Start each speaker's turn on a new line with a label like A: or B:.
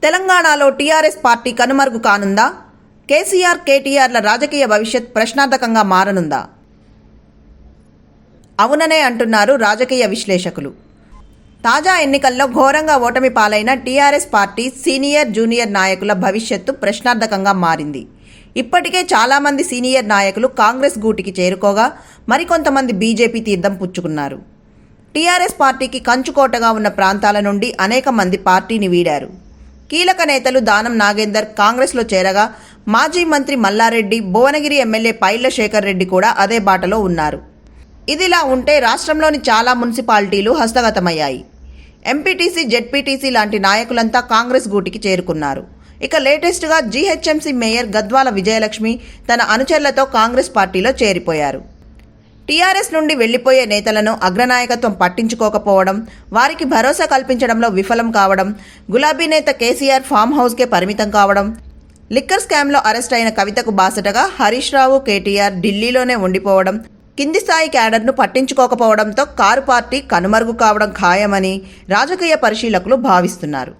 A: తెలంగాణలో TRS party కనుమరుగు కానుందా? కేసీఆర్, కేటీఆర్ల రాజకీయ భవిష్యత్ ప్రశ్నార్థకంగా మారనుందా? అవుననే అంటున్నారు రాజకీయ విశ్లేషకులు. తాజా ఎన్నికల్లో ఘోరంగా ఓటమి పాలైన టీఆర్ఎస్ పార్టీ సీనియర్, జూనియర్ నాయకుల భవిష్యత్తు ప్రశ్నార్థకంగా మారింది. ఇప్పటికే చాలామంది సీనియర్ నాయకులు కాంగ్రెస్ గూటికి చేరుకోగా మరికొంతమంది బీజేపీ తీర్థం పుచ్చుకున్నారు. టీఆర్ఎస్ పార్టీకి కంచుకోటగా ఉన్న ప్రాంతాల నుండి అనేక మంది పార్టీని వీడారు. కీలక నేతలు దానం నాగేందర్ కాంగ్రెస్లో చేరగా మాజీ మంత్రి మల్లారెడ్డి, భువనగిరి ఎమ్మెల్యే పైళ్ల శేఖర్ రెడ్డి కూడా అదే బాటలో ఉన్నారు. ఇదిలా ఉంటే రాష్ట్రంలోని చాలా మున్సిపాలిటీలు హస్తగతమయ్యాయి. ఎంపీటీసీ, జెడ్పీటీసీ లాంటి నాయకులంతా కాంగ్రెస్ గూటికి చేరుకున్నారు. ఇక లేటెస్ట్గా జీహెచ్ఎంసీ మేయర్ గద్వాల విజయలక్ష్మి తన అనుచరులతో కాంగ్రెస్ పార్టీలో చేరిపోయారు. టీఆర్ఎస్ నుండి వెళ్లిపోయే నేతలను అగ్రనాయకత్వం పట్టించుకోకపోవడం, వారికి భరోసా కల్పించడంలో విఫలం కావడం, గులాబీ నేత కేసీఆర్ ఫామ్ హౌస్కే పరిమితం కావడం, లిక్కర్ స్కామ్లో అరెస్ట్ అయిన కవితకు బాసటగా హరీష్ రావు, కేటీఆర్ ఢిల్లీలోనే ఉండిపోవడం, కింది స్థాయి క్యాడర్ను పట్టించుకోకపోవడంతో కారు పార్టీ కనుమరుగు కావడం ఖాయమని రాజకీయ పరిశీలకులు భావిస్తున్నారు.